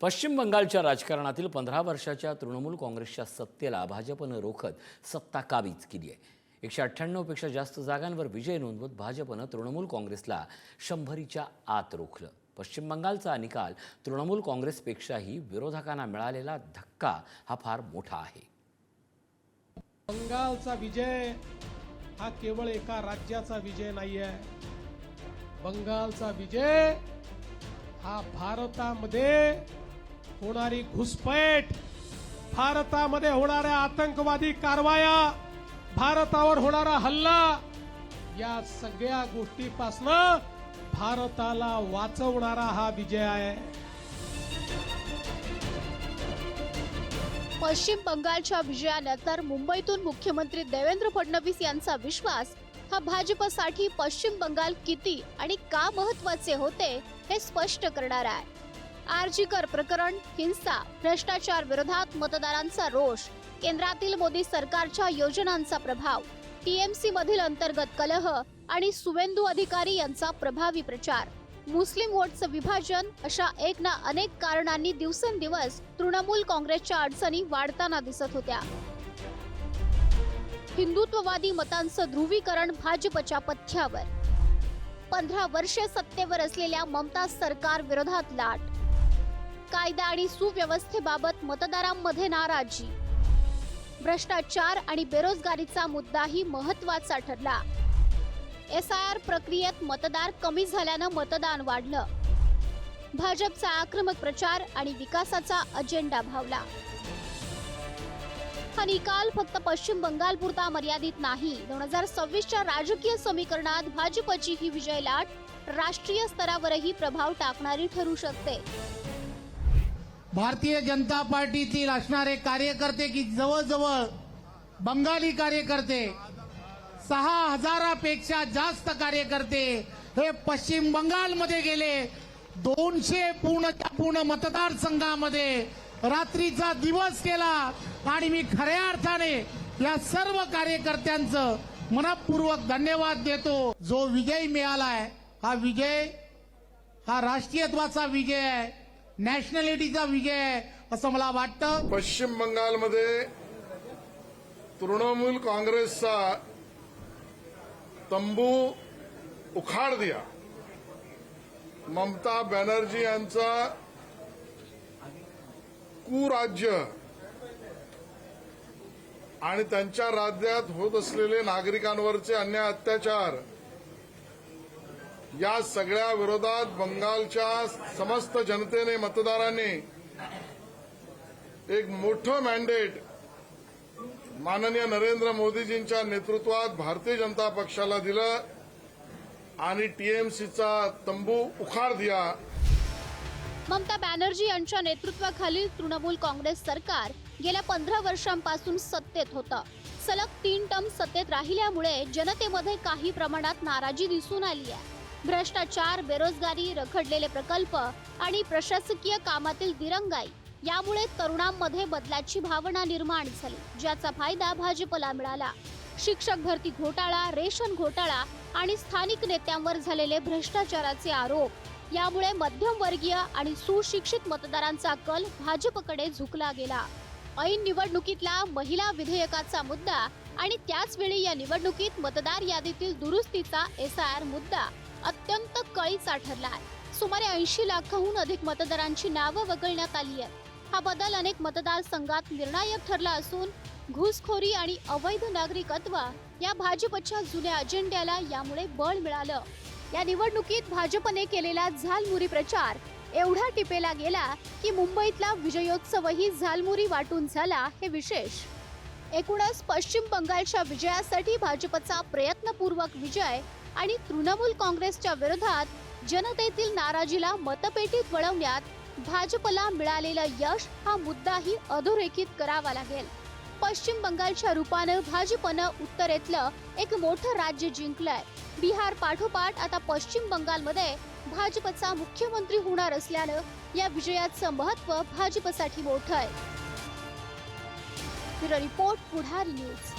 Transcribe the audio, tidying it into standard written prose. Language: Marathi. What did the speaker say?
पश्चिम बंगालच्या राजकारणातील 15 वर्षाच्या तृणमूल काँग्रेसच्या सत्तेला भाजपनं रोखत सत्ता काबीज केली आहे। 198 पेक्षा जास्त जागांवर विजय नोंदवत भाजपनं तृणमूल काँग्रेसला 100च्या आत रोखलं। पश्चिम बंगालचा निकाल तृणमूल काँग्रेसपेक्षाही विरोधकांना मिळालेला धक्का हा फार मोठा आहे। बंगालचा विजय हा केवळ एका राज्याचा विजय नाहीये। बंगालचा विजय हा भारतामध्ये होणारी घुसपैठ, भारतामध्ये होणाऱ्या आतंकवादी कारवाया, भारतावर होणारा हल्ला, या सगळ्या गोष्टीपासून भारताला वाचवणारा हा विजय आहे। पश्चिम बंगालच्या विजयानंतर मुंबईतून मुख्यमंत्री देवेंद्र फडणवीस यांचा विश्वास हा भाजपसाठी पश्चिम बंगाल किती आणि का महत्त्वाचे होते हे स्पष्ट करणार आहे। आरजीकर प्रकरण, हिंसा, भ्रष्टाचार विरोधात मतदारांचा रोष, केंद्रातील मोदी सरकारच्या योजनांचा प्रभाव, टीएमसी मधील अंतर्गत कलह आणि सुवेंदू अधिकारी यांचा प्रभावी प्रचार, मुस्लिम वोटचं विभाजन अशा एक ना अनेक कारणांनी दिवसेंदिवस तृणमूल काँग्रेसच्या अडचणी वाढताना दिसत होत्या। हिंदुत्ववादी मतांचं ध्रुवीकरण भाजपच्या पथ्यावर, 15 वर्षे सत्तेवर असलेल्या ममता सरकार विरोधात लाट, कायदा आणि सुव्यवस्थेबाबत मतदारांमध्ये नाराजी, भ्रष्टाचार आणि बेरोजगारीचा मुद्दाही महत्त्वाचा ठरला। एसआयआर प्रक्रियेत मतदार कमी झाल्यानं मतदान वाढलं, भाजपचा आक्रमक प्रचार आणि विकासाचा अजेंडा भावला। हा निकाल फक्त पश्चिम बंगाल पुरता मर्यादित नाही। 2026च्या राजकीय समीकरणात भाजपची ही विजय लाट राष्ट्रीय स्तरावरही प्रभाव टाकणारी ठरू शकते। भारतीय जनता पार्टीतील असणारे कार्यकर्ते की जवळजवळ बंगाली कार्यकर्ते 6000पेक्षा जास्त कार्यकर्ते हे पश्चिम बंगालमध्ये गेले। 200 पूर्ण मतदारसंघामध्ये रात्रीचा दिवस केला आणि मी खऱ्या अर्थाने या सर्व कार्यकर्त्यांचं मनपूर्वक धन्यवाद देतो। जो विजय मिळालाय हा विजय हा राष्ट्रीयत्वाचा विजय आहे, नॅशनॅलिटीचा विजय आहे असं मला वाटतं। पश्चिम बंगालमध्ये तृणमूल काँग्रेसचा तंबू उखाड़ दिया। ममता बनर्जी यांचा कुराज्य आणि त्यांच्या राज्यात होत असलेले नागरिकांवरचे अन्याय अत्याचार या सगळ्या विरोधात बंगालच्या समस्त जनतेने, मतदारांनी एक मोठं मॅन्डेट माननीय नरेंद्र मोदीजींच्या नेतृत्वात भारतीय जनता पक्षाला दिलं आणि टीएमसीचा तंबू उखाड़ दिया। ममता बॅनर्जी यांच्या नेतृत्वाखालील तृणमूल काँग्रेस सरकार गेल्या 15 वर्षांपासून सत्तेत होतं। सलग 3 टर्म सत्तेत राहिल्यामुळे जनतेमध्ये काही प्रमाणात नाराजी दिसून आली आहे। भ्रष्टाचार, बेरोजगारी, रखडलेले प्रकल्प आणि प्रशासकीय कामातील दिरंगाई यामुळे तरुणांमध्ये बदलाची भावना निर्माण झाली, ज्याचा फायदा भाजपला मिळाला। शिक्षक भरती घोटाळा, रेशन घोटाळा आणि स्थानिक नेत्यांवर झालेले भ्रष्टाचाराचे आरोप यामुळे मध्यमवर्गीय आणि सुशिक्षित मतदारांचा कल भाजपकडे झुकला गेला। ऐन निवडणुकीतला महिला विधेयकाचा मुद्दा आणि त्याच वेळी या निवडणुकीत मतदार यादीतील दुरुस्तीचा एसआयआर मुद्दा अत्यंत कळीचा ठरलाय। सुमारे 80 लाखाहून अधिक मतदारांची नावं वगळण्यात आली आहेत। हा बदल अनेक मतदारसंघात निर्णायक ठरला असून घुसखोरी आणि अवैध नागरिकत्व या भाजपच्या जुन्या अजेंड्याला यामुळे बळ मिळालं। या निवडणुकीत भाजपने केलेला झालमुरी प्रचार एवढा टिपेला गेला की मुंबईतला विजयोत्सवही झालमुरी वाटून झाला हे विशेष। एकूणच पश्चिम बंगालच्या विजयासाठी भाजपचा प्रयत्नपूर्वक विजय आणि तृणमूल काँग्रेसच्या विरोधात जनतेतील नाराजीला मतपेटीत वळवण्यात भाजपला मिळालेलं यश हा मुद्दाही अधोरेखित करावा लागेल। पश्चिम बंगालच्या रूपानं भाजपनं उत्तरेतलं एक मोठं राज्य जिंकलंय। बिहार पाठोपाठ आता पश्चिम बंगालमध्ये भाजपचा मुख्यमंत्री होणार असल्यानं या विजयाचं महत्त्व भाजपसाठी मोठं आहे। ब्युरो रिपोर्ट, पुढारी न्यूज।